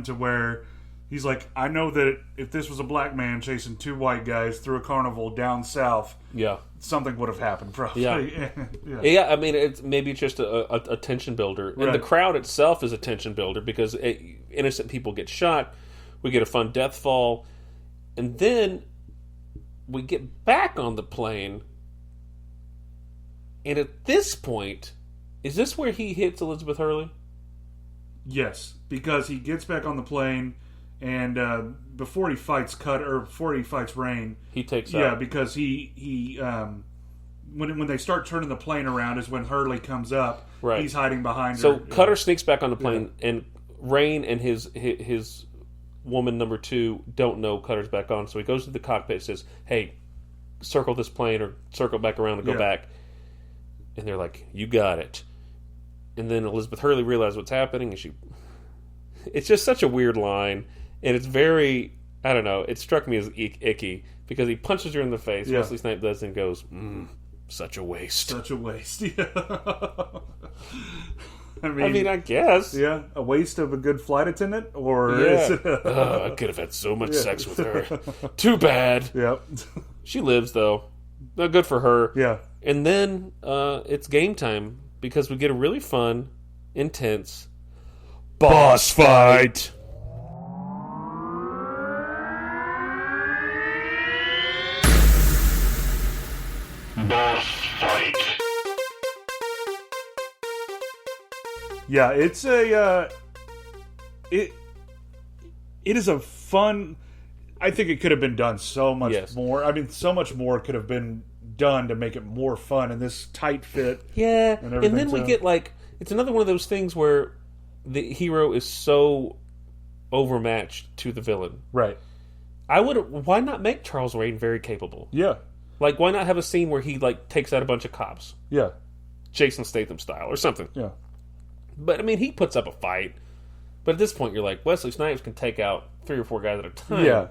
to where he's like, I know that if this was a black man chasing two white guys through a carnival down south, something would have happened, probably. Yeah, I mean, maybe it's just a tension builder. And the crowd itself is a tension builder because innocent people get shot. We get a fun death fall. And then we get back on the plane. And at this point, is this where he hits Elizabeth Hurley? Yes, because he gets back on the plane, and before he fights Rain, he takes out. Yeah, because he when they start turning the plane around is when Hurley comes up. Right. He's hiding behind her. So Cutter sneaks back on the plane, and Rain and his woman number 2 don't know Cutter's back on. So he goes to the cockpit and says, "Hey, circle this plane or circle back around and go back." And they're like, "You got it." And then Elizabeth Hurley realizes what's happening, and it's just such a weird line, and it's very, I don't know, it struck me as icky, because he punches her in the face, Wesley Snipes does, and goes, such a waste. Such a waste, yeah. I mean, I guess. Yeah, a waste of a good flight attendant, or... Yeah. I could have had so much sex with her. Too bad. Yep. She lives, though. Good for her. Yeah. And then it's game time, because we get a really fun, intense boss fight. Boss fight. Yeah, it's it is a fun. I think it could have been done so much more. I mean, so much more could have been done to make it more fun in this tight fit. Yeah, and then we get it's another one of those things where the hero is so overmatched to the villain. Right. Why not make Charles Rain very capable? Yeah. Why not have a scene where he takes out a bunch of cops? Yeah. Jason Statham style or something. Yeah. But I mean, he puts up a fight. But at this point, you're like, Wesley Snipes can take out 3 or 4 guys at a time. Yeah.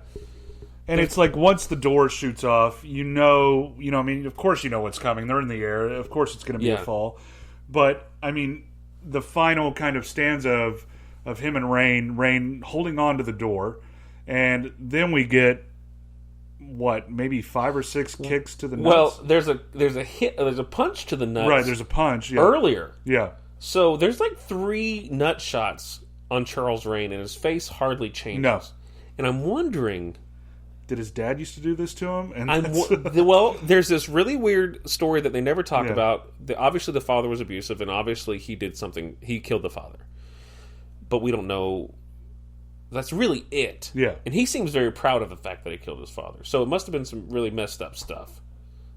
And it's like, once the door shoots off, I mean, of course you know what's coming. They're in the air. Of course it's going to be a fall. But, I mean, the final kind of stanza of him and Rain holding on to the door, and then we get, maybe 5 or 6 kicks to the nuts? Well, there's a punch to the nuts. Right, there's a punch. Yeah. Earlier. Yeah. So there's 3 nut shots on Charles Rain, and his face hardly changes. No. And I'm wondering... Did his dad used to do this to him? And well, there's this really weird story that they never talk about. Obviously, the father was abusive, and obviously he did something. He killed the father. But we don't know. That's really it. Yeah. And he seems very proud of the fact that he killed his father. So it must have been some really messed up stuff.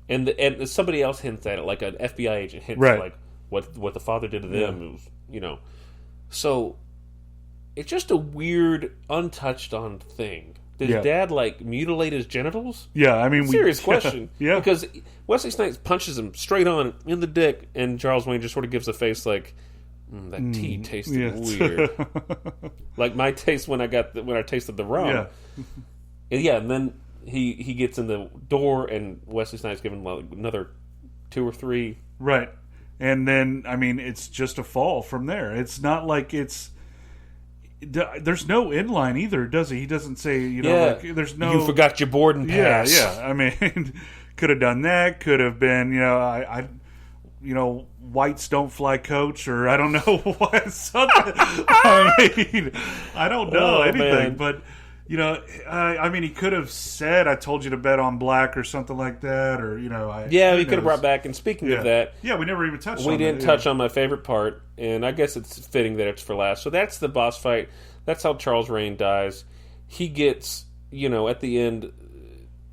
And somebody else hints at it, like an FBI agent hints at what the father did to them. It was, So it's just a weird, untouched on thing. Did his dad mutilate his genitals? Yeah, I mean, serious question. Yeah, because Wesley Snipes punches him straight on in the dick, and Charles Wayne just sort of gives a face like, that tea tasted weird, like my taste when I tasted the rum. Yeah, and then he gets in the door, and Wesley Snipes giving another 2 or 3. Right, and then I mean, it's just a fall from there. It's not like it's. There's no inline either, does he? He doesn't say, there's no... You forgot your boarding pass. Yeah. I mean, could have done that. Could have been, whites don't fly coach, or I don't know what. Something. I mean, I don't know anything, man. But, I mean, he could have said, I told you to bet on black or something like that, or, he could have brought back, and speaking of that... Yeah, we never even touched on that. We didn't touch on my favorite part, and I guess it's fitting that it's for last. So that's the boss fight. That's how Charles Rain dies. He gets, at the end,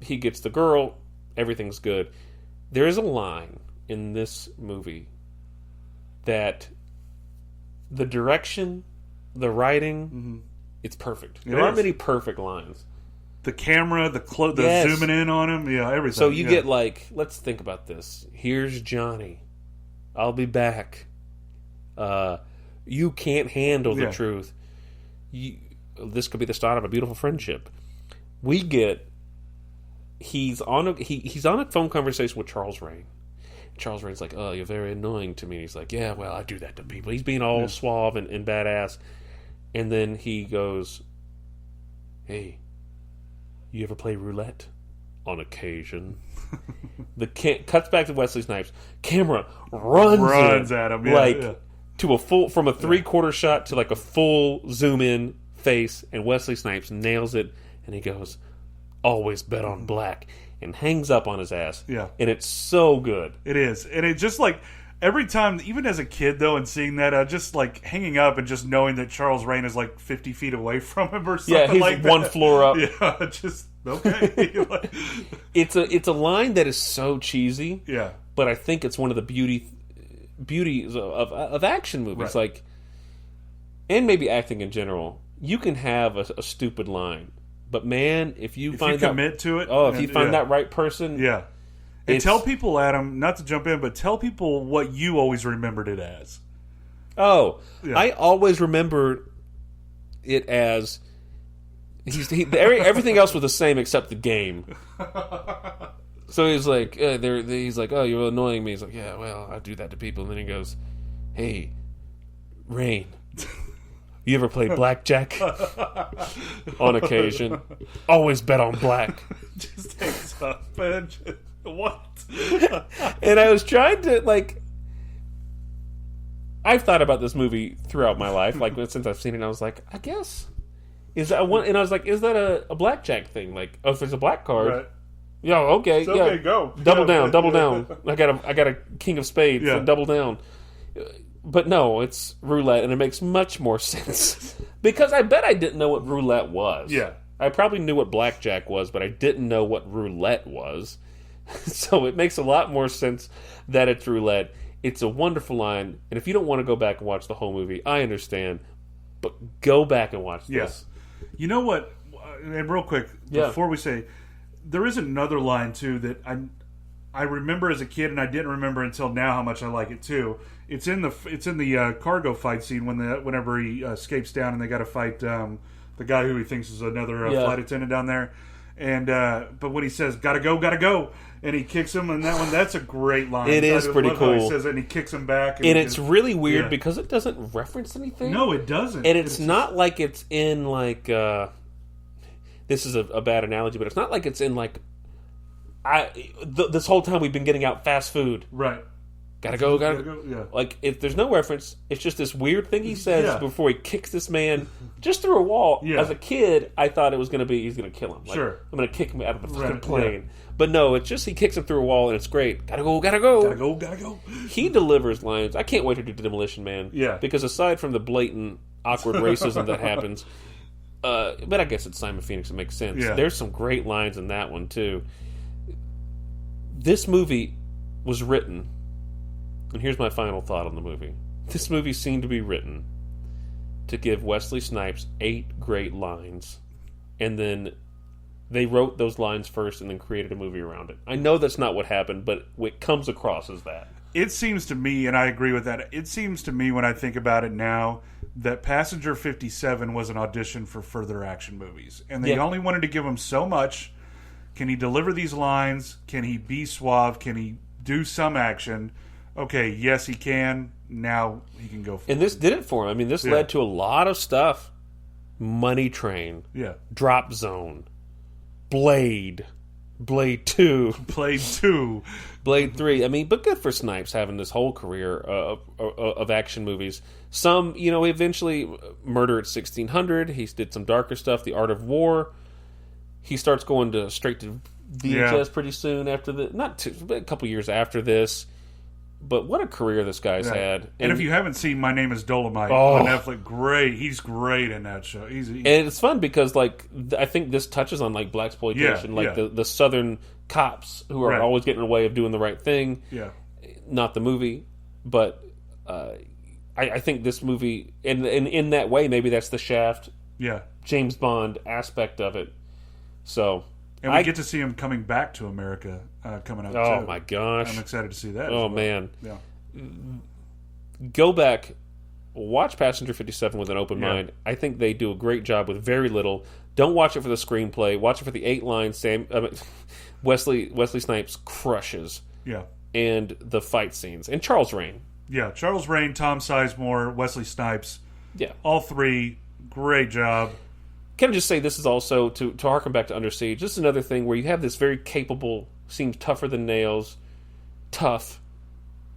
he gets the girl. Everything's good. There is a line in this movie that the direction, the writing, it's perfect. There aren't many perfect lines. The camera, the zooming in on him, everything. So you get let's think about this. Here's Johnny. I'll be back. You can't handle the truth. This could be the start of a beautiful friendship. We get he's on a phone conversation with Charles Rain. Charles Rain's like, "Oh, you're very annoying to me." And he's like, "Yeah, well, I do that to people." He's being all suave and badass. And then he goes, "Hey, you ever play roulette?" "On occasion." Cuts back to Wesley Snipes. Camera runs at him, to a full, from a 3/4 shot to like a full zoom in face, and Wesley Snipes nails it, and he goes, "Always bet on black," and hangs up on his ass. Yeah, and it's so good. It is, and it just like every time, even as a kid though, and seeing that, just like hanging up and just knowing that Charles Rain is like 50 feet away from him or something. Yeah, he's like one floor up. Yeah, just okay. It's a line that is so cheesy. Yeah, but I think it's one of the beauties of action movies, like, and maybe acting in general. You can have a stupid line, but man, if you commit to it, if you find that right person, and tell people, Adam, not to jump in, but tell people what you always remembered it as. I always remembered it as everything else was the same except the game. So he's like, "Oh, you're annoying me." He's like, "Yeah, well, I do that to people." And then he goes, "Hey, Rain, you ever play blackjack?" "On occasion. Always bet on black." Just takes up and what? And I was trying to, like, I've thought about this movie throughout my life, like, since I've seen it, and I was like, I guess, is that one? And I was like, is that a blackjack thing? Like, if it's a black card, right. Yeah, okay, it's okay, go. Double down. I got a king of spades, so double down. But no, it's roulette, and it makes much more sense. Because I bet I didn't know what roulette was. Yeah. I probably knew what blackjack was, but I didn't know what roulette was. So it makes a lot more sense that it's roulette. It's a wonderful line, and if you don't want to go back and watch the whole movie, I understand. But go back and watch this. Yes. You know what? And real quick, before we say, there is another line too that I remember as a kid, and I didn't remember until now how much I like it too. It's in the cargo fight scene whenever he escapes down, and they got to fight the guy who he thinks is another flight attendant down there. And but when he says "gotta go," and he kicks him, and that's a great line. It is pretty cool. He says it, and he kicks him back, and it's really weird because it doesn't reference anything. No, it doesn't, and it's not like it's in like. This is a bad analogy, but it's not like it's in like. This whole time we've been getting out fast food, right? Gotta go. Yeah. Like, if there's no reference, it's just this weird thing he says before he kicks this man just through a wall. Yeah. As a kid, I thought it was going to be he's going to kill him. Like, sure. I'm going to kick him out of the fucking plane. Yeah. But no, it's just he kicks him through a wall, and it's great. Gotta go. He delivers lines. I can't wait to do Demolition Man. Yeah. Because aside from the blatant, awkward racism that happens, but I guess it's Simon Phoenix, it makes sense. Yeah. There's some great lines in that one, too. This movie was written... And here's my final thought on the movie. This movie seemed to be written to give Wesley Snipes 8 great lines, and then they wrote those lines first and then created a movie around it. I know that's not what happened, but it comes across as that. It seems to me, and I agree with that, it seems to me when I think about it now, that Passenger 57 was an audition for further action movies. And they only wanted to give him so much. Can he deliver these lines? Can he be suave? Can he do some action? Okay, yes, he can. Now he can go for it. And this did it for him. I mean, this led to a lot of stuff. Money Train. Yeah. Drop Zone. Blade 2. Blade 2. Blade 3. I mean, but good for Snipes having this whole career of action movies. Some, he eventually Murder at 1600. He did some darker stuff. The Art of War. He starts going straight to VHS pretty soon after a couple years after this. But what a career this guy's had. And if you haven't seen My Name is Dolomite on Netflix, great. He's great in that show. And it's fun because, like, I think this touches on, like, blaxploitation, the southern cops who are always getting in the way of doing the right thing. Yeah. Not the movie, but I think this movie, and in that way, maybe that's the Shaft, James Bond aspect of it. So... And we get to see him coming back to America coming up, too. Oh, my gosh. I'm excited to see that. Oh, man. Yeah. Go back, watch Passenger 57 with an open mind. I think they do a great job with very little. Don't watch it for the screenplay. Watch it for the 8 lines. Wesley Snipes crushes. Yeah. And the fight scenes. And Charles Rain. Yeah, Charles Rain, Tom Sizemore, Wesley Snipes. Yeah. All 3 Great job. Can I just say this is also, to harken back to Under Siege, this is another thing where you have this very capable, seems tougher than nails, tough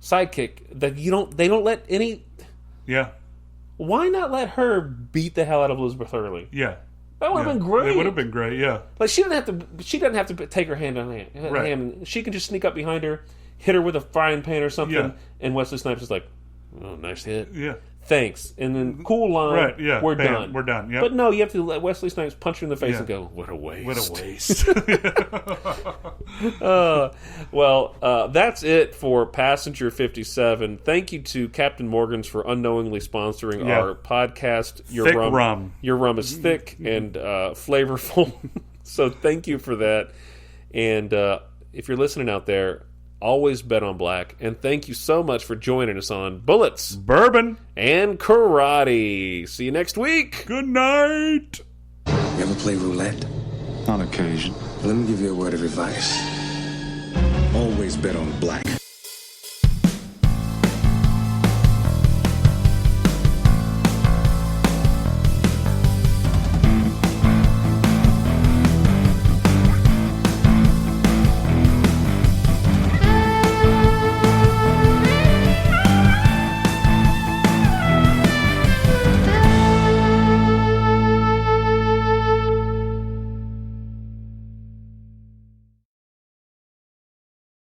sidekick that they don't let any... Yeah. Why not let her beat the hell out of Elizabeth Hurley? Yeah. That would have been great. It would have been great, yeah. Like, she doesn't have to take her hand on hand. Right. She can just sneak up behind her, hit her with a frying pan or something, and Wesley Snipes is like, oh, nice hit. Yeah. Thanks. And then cool line, right, yeah. We're Bam, done. We're done, yeah. But no, you have to let Wesley Snipes punch her in the face and go, what a waste. What a waste. That's it for Passenger 57. Thank you to Captain Morgan's for unknowingly sponsoring our podcast. Thick rum. Your rum is thick and flavorful. So thank you for that. And if you're listening out there, always bet on black. And thank you so much for joining us on Bullets, Bourbon, and Karate. See you next week. Good night. You ever play roulette? On occasion. Let me give you a word of advice. Always bet on black.